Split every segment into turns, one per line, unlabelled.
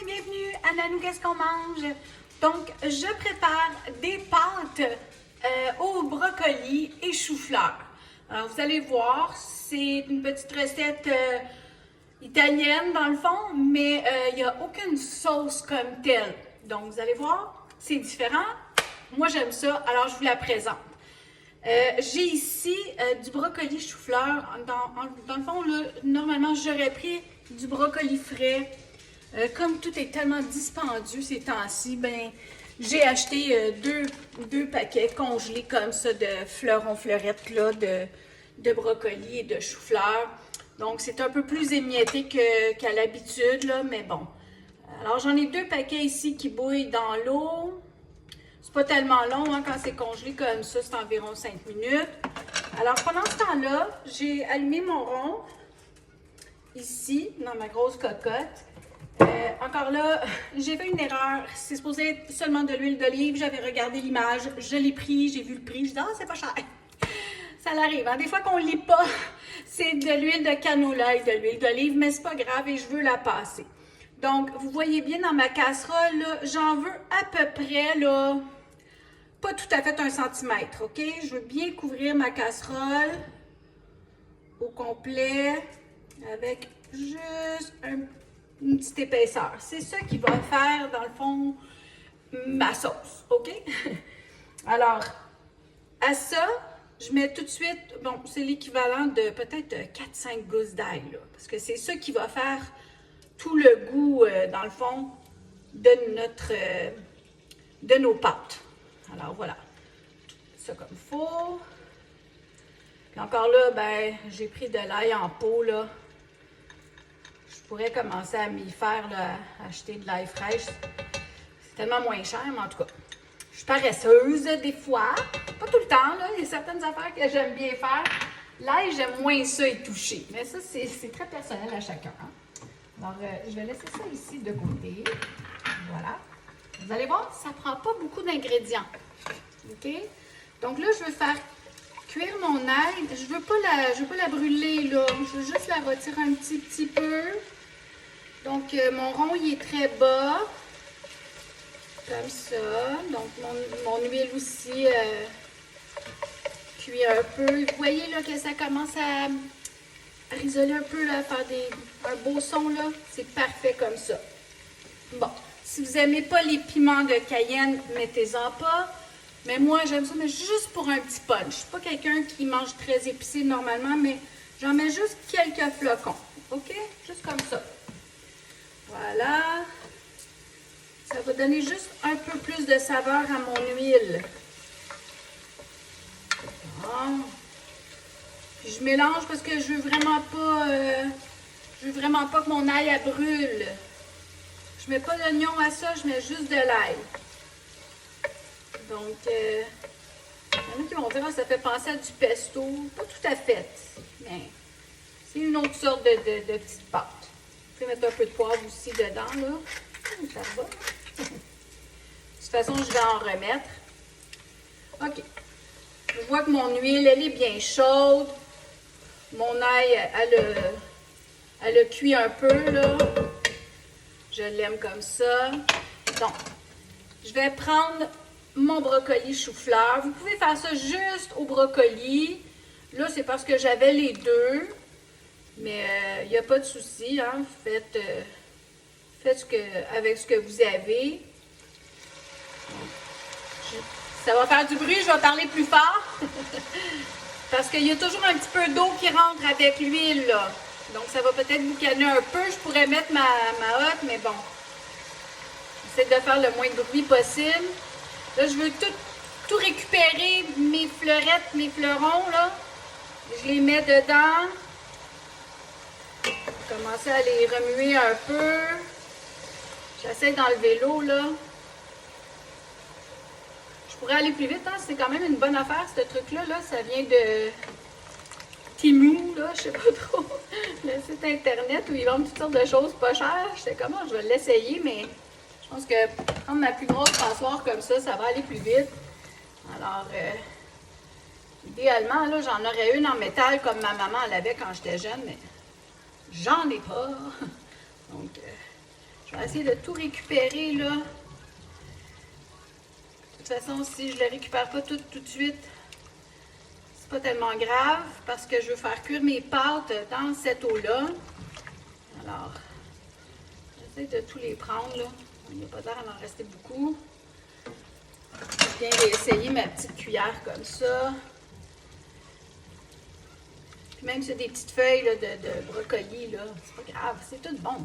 bienvenue à Nanou Qu'est-ce qu'on mange? Donc, je prépare des pâtes au brocoli et chou-fleur. Alors, vous allez voir, c'est une petite recette italienne dans le fond, mais il n'y a aucune sauce comme telle. Donc, vous allez voir, c'est différent. Moi, j'aime ça, alors je vous la présente. J'ai ici du brocoli chou-fleur. Dans le fond, là, normalement, j'aurais pris du brocoli frais. Comme tout est tellement dispendieux ces temps-ci, ben, j'ai acheté deux paquets congelés comme ça de fleurons, fleurettes là, de brocoli et de chou-fleur. Donc, c'est un peu plus émietté qu'à l'habitude, là, mais bon. Alors, j'en ai deux paquets ici qui bouillent dans l'eau. C'est pas tellement long, hein, quand c'est congelé comme ça, c'est environ 5 minutes. Alors, pendant ce temps-là, j'ai allumé mon rond, ici, dans ma grosse cocotte. Encore là, j'ai fait une erreur. C'est supposé être seulement de l'huile d'olive. J'avais regardé l'image, je l'ai pris, j'ai vu le prix. Je dis, ah, c'est pas cher. Ça l'arrive. Hein? Des fois qu'on ne lit pas, c'est de l'huile de canola et de l'huile d'olive, mais c'est pas grave et je veux la passer. Donc, vous voyez bien dans ma casserole, j'en veux à peu près, là, pas tout à fait 1 centimètre, OK? Je veux bien couvrir ma casserole au complet avec juste une petite épaisseur. C'est ça qui va faire, dans le fond, ma sauce, OK? Alors, à ça, je mets tout de suite, bon, c'est l'équivalent de peut-être 4-5 gousses d'ail, là, parce que c'est ça qui va faire tout le goût, dans le fond, de nos pâtes. Alors, voilà. Ça comme il faut. Puis encore là, ben, j'ai pris de l'ail en pot, là. Je pourrais commencer à m'y faire, là, acheter de l'ail fraîche. C'est tellement moins cher, mais en tout cas, je suis paresseuse des fois. Pas tout le temps, là. Il y a certaines affaires que j'aime bien faire. L'ail, j'aime moins ça y toucher. Mais ça, c'est très personnel à chacun. Hein? Alors, je vais laisser ça ici de côté. Voilà. Vous allez voir, ça ne prend pas beaucoup d'ingrédients. OK? Donc là, je veux faire cuire mon ail. Je ne veux pas la brûler, là. Je veux juste la retirer un petit peu. Donc, mon rond, il est très bas. Comme ça. Donc, mon huile aussi cuit un peu. Vous voyez là que ça commence à risoler un peu, là, faire un beau son, là. C'est parfait comme ça. Bon, si vous n'aimez pas les piments de Cayenne, mettez-en pas. Mais moi, j'aime ça, mais juste pour un petit punch. Je ne suis pas quelqu'un qui mange très épicé normalement, mais j'en mets juste quelques flocons. OK? Juste comme ça. Voilà. Ça va donner juste un peu plus de saveur à mon huile. Bon. Puis je mélange parce que je veux vraiment pas que mon ail elle brûle. Je mets pas d'oignon à ça, je mets juste de l'ail. Donc, il y en a qui vont dire que ça fait penser à du pesto. Pas tout à fait, mais c'est une autre sorte de petite pâte. Vous pouvez mettre un peu de poivre aussi dedans, là. Ça va. De toute façon, je vais en remettre. OK. Je vois que mon huile, elle est bien chaude. Mon ail, elle a cuit un peu, là. Je l'aime comme ça. Donc, je vais prendre mon brocoli chou-fleur. Vous pouvez faire ça juste au brocoli. Là, c'est parce que j'avais les deux. Mais il n'y a pas de souci, hein. Faites avec ce que vous avez. Ça va faire du bruit, je vais parler plus fort. Parce qu'il y a toujours un petit peu d'eau qui rentre avec l'huile, là. Donc, ça va peut-être boucaner un peu. Je pourrais mettre ma hotte, mais bon. J'essaie de faire le moins de bruit possible. Là, je veux tout récupérer, mes fleurettes, mes fleurons, là. Je les mets dedans. Commencer à les remuer un peu. J'essaie d'enlever l'eau, là. Je pourrais aller plus vite, hein? C'est quand même une bonne affaire, ce truc-là. Là. Ça vient de Temu, là, je sais pas trop. Le site internet où ils vendent toutes sortes de choses pas chères. Je sais comment, je vais l'essayer, mais je pense que prendre ma plus grosse passoire comme ça va aller plus vite. Alors, idéalement, là, j'en aurais une en métal comme ma maman l'avait quand j'étais jeune, mais j'en ai pas. Donc, je vais vais essayer de tout récupérer là. De toute façon, si je ne le récupère pas tout de suite, c'est pas tellement grave parce que je veux faire cuire mes pâtes dans cette eau-là. Alors, j'essaie de tous les prendre là. Il n'y a pas l'air d'en rester beaucoup. Je viens d'essayer ma petite cuillère comme ça. Puis même si c'est des petites feuilles là, de brocoli, là, c'est pas grave, c'est tout bon.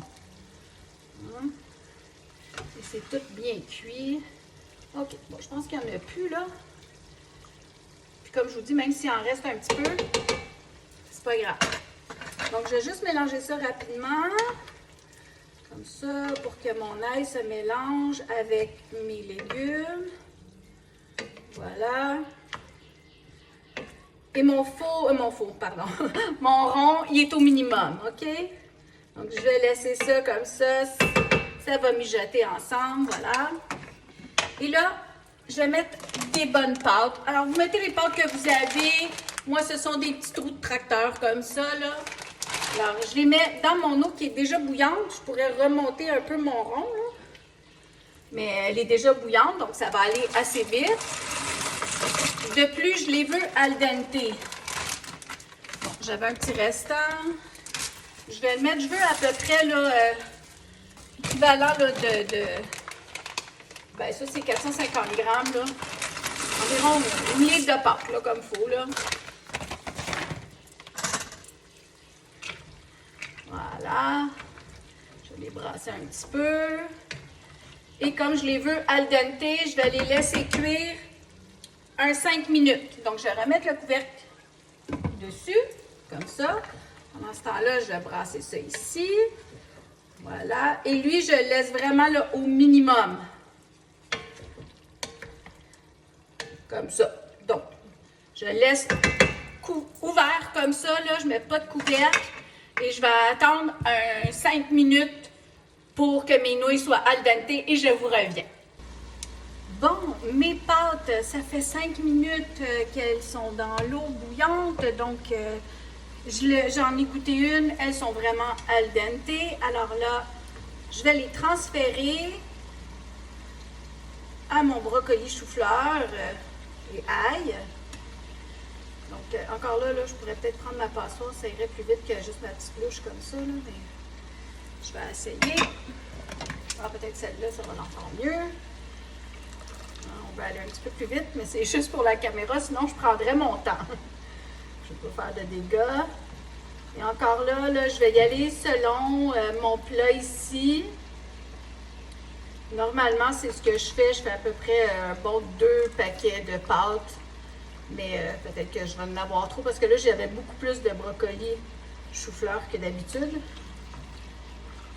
Et c'est tout bien cuit. Ok, bon, je pense qu'il n'y en a plus là. Puis comme je vous dis, même s'il en reste un petit peu, c'est pas grave. Donc je vais juste mélanger ça rapidement. Comme ça, pour que mon ail se mélange avec mes légumes. Voilà. Et mon faux, pardon. Mon rond, il est au minimum, OK? Donc, je vais laisser ça comme ça. Ça va mijoter ensemble, voilà. Et là, je vais mettre des bonnes pâtes. Alors, vous mettez les pâtes que vous avez. Moi, ce sont des petits trous de tracteur comme ça, là. Alors, je les mets dans mon eau qui est déjà bouillante. Je pourrais remonter un peu mon rond, là. Mais elle est déjà bouillante, donc ça va aller assez vite. De plus, je les veux al dente. Bon, j'avais un petit restant. Je vais le mettre, je veux à peu près là, l'équivalent là, ben ça c'est 450 grammes là. Environ une livre de pâte là, comme il faut là. Voilà. Je vais les brasser un petit peu. Et comme je les veux al dente, je vais les laisser cuire 5 minutes. Donc, je vais remettre le couvercle dessus, comme ça. Pendant ce temps-là, je vais brasser ça ici. Voilà. Et lui, je le laisse vraiment là, au minimum. Comme ça. Donc, je laisse ouvert comme ça. Là, je ne mets pas de couvercle. Et je vais attendre 5 minutes pour que mes nouilles soient al dente et je vous reviens. Bon, mes pâtes, ça fait 5 minutes qu'elles sont dans l'eau bouillante, donc j'en ai goûté une, elles sont vraiment al dente. Alors là, je vais les transférer à mon brocoli chou-fleur et ail. Donc encore là, je pourrais peut-être prendre ma passoire, ça irait plus vite que juste ma petite louche comme ça, là, mais je vais essayer. Ah, peut-être celle-là, ça va l'entendre mieux. On va aller un petit peu plus vite, mais c'est juste pour la caméra, sinon je prendrais mon temps. Je ne vais pas faire de dégâts. Et encore là, je vais y aller selon mon plat ici. Normalement, c'est ce que je fais. Je fais à peu près un bon 2 paquets de pâtes. Mais peut-être que je vais en avoir trop parce que là, j'avais beaucoup plus de brocoli chou-fleur que d'habitude.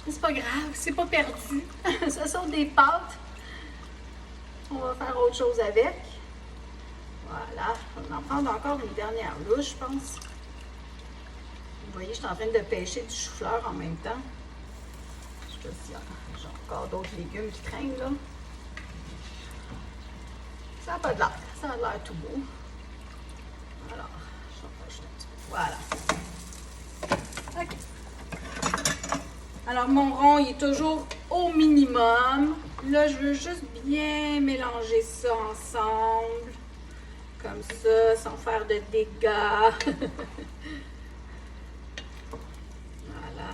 Mais c'est pas grave, c'est pas perdu. Ce sont des pâtes. On va faire autre chose avec. Voilà. On va en prendre encore une dernière louche, je pense. Vous voyez, je suis en train de pêcher du chou-fleur en même temps. Je sais pas si j'ai encore d'autres légumes qui traînent là. Ça n'a pas de l'air. Ça a l'air tout beau. Alors, je vais en rajouter un petit peu. Voilà. OK. Alors, mon rond, il est toujours au minimum. Là, je veux juste bien mélanger ça ensemble. Comme ça, sans faire de dégâts. Voilà.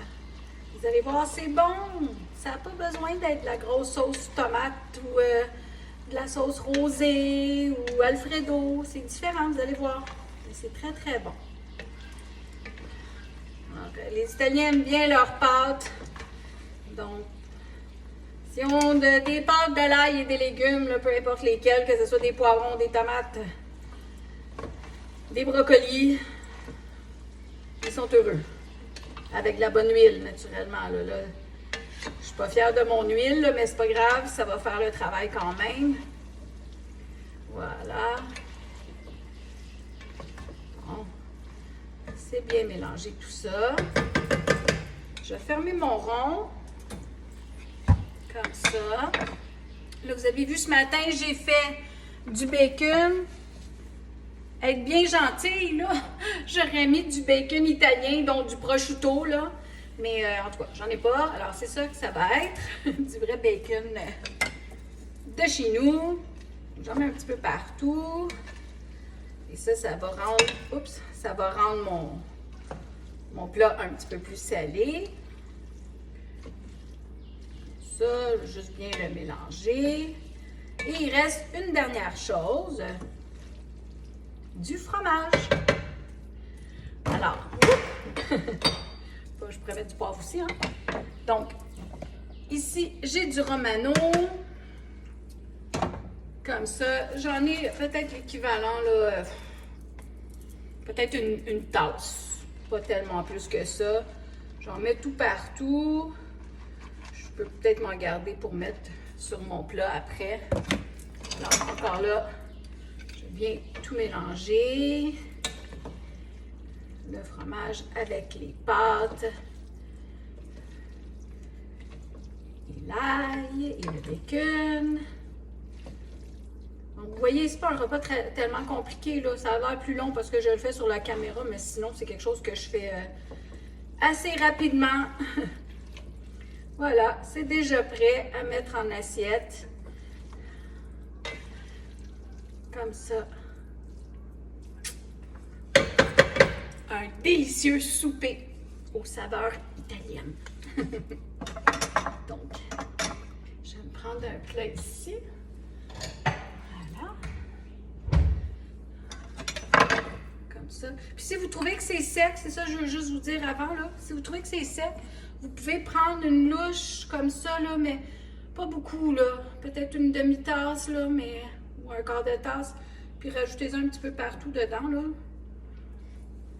Vous allez voir, c'est bon. Ça n'a pas besoin d'être de la grosse sauce tomate ou de la sauce rosée ou Alfredo. C'est différent, vous allez voir. Mais c'est très, très bon. Donc, les Italiens aiment bien leurs pâtes. Donc, si on a des pâtes, de l'ail et des légumes, là, peu importe lesquels, que ce soit des poivrons, des tomates, des brocolis, ils sont heureux. Avec de la bonne huile, naturellement. Là. Je ne suis pas fière de mon huile, là, mais c'est pas grave, ça va faire le travail quand même. Voilà. Bon. C'est bien mélangé tout ça. Je vais fermer mon rond. Comme ça. Là, vous avez vu ce matin, j'ai fait du bacon. Être bien gentille, là, j'aurais mis du bacon italien, donc du prosciutto, là. Mais en tout cas, j'en ai pas. Alors, c'est ça que ça va être. Du vrai bacon de chez nous. J'en mets un petit peu partout. Et ça va rendre, oups, ça va rendre mon plat un petit peu plus salé. Ça, je vais juste bien le mélanger. Et il reste une dernière chose, du fromage. Alors, je pourrais mettre du poivre aussi, hein? Donc, ici, j'ai du romano. Comme ça, j'en ai peut-être l'équivalent, là, peut-être une tasse. Pas tellement plus que ça. J'en mets tout partout. Je peux peut-être m'en garder pour mettre sur mon plat après. Alors, encore là, je viens tout mélanger. Le fromage avec les pâtes. Et l'ail et le bacon. Donc, vous voyez, c'est pas un repas tellement compliqué, là. Ça a l'air plus long parce que je le fais sur la caméra, mais sinon, c'est quelque chose que je fais assez rapidement. Voilà, c'est déjà prêt à mettre en assiette. Comme ça. Un délicieux souper aux saveurs italiennes. Donc, je vais me prendre un plat ici. Voilà. Comme ça. Puis si vous trouvez que c'est sec, c'est ça que je veux juste vous dire avant, là. Si vous trouvez que c'est sec, vous pouvez prendre une louche comme ça, là, mais pas beaucoup, là. Peut-être une demi-tasse, là, mais... ou un quart de tasse. Puis rajoutez-en un petit peu partout dedans, là.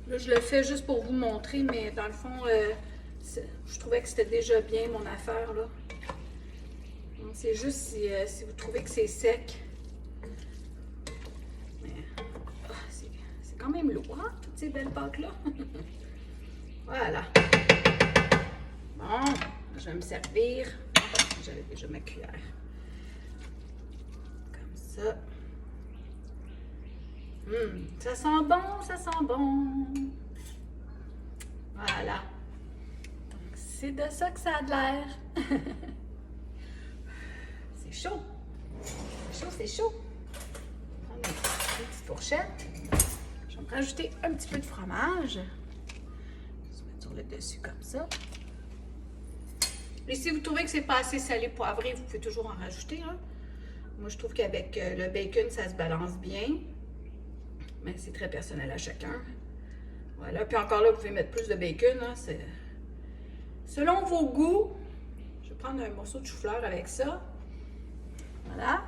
Là, je le fais juste pour vous montrer, mais dans le fond, je trouvais que c'était déjà bien mon affaire, là. C'est juste si vous trouvez que c'est sec. Mais c'est quand même lourd, hein, toutes ces belles pâtes-là. Voilà. Bon, je vais me servir. J'avais déjà ma cuillère. Comme ça. Ça sent bon, ça sent bon. Voilà. Donc, c'est de ça que ça a de l'air. C'est chaud. C'est chaud, c'est chaud. On va prendre une petite fourchette. Je vais me rajouter un petit peu de fromage. Je vais se mettre sur le dessus comme ça. Et si vous trouvez que c'est pas assez salé poivré, vous pouvez toujours en rajouter. Hein? Moi, je trouve qu'avec le bacon, ça se balance bien. Mais c'est très personnel à chacun. Voilà. Puis encore là, vous pouvez mettre plus de bacon. Hein? C'est selon vos goûts. Je vais prendre un morceau de chou-fleur avec ça. Voilà.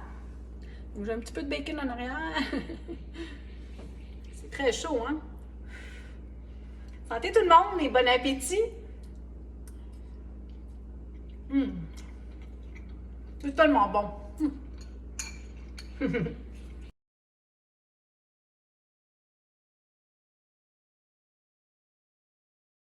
Donc, j'ai un petit peu de bacon en arrière. C'est très chaud, hein? Santé tout le monde et bon appétit! C'est tellement bon!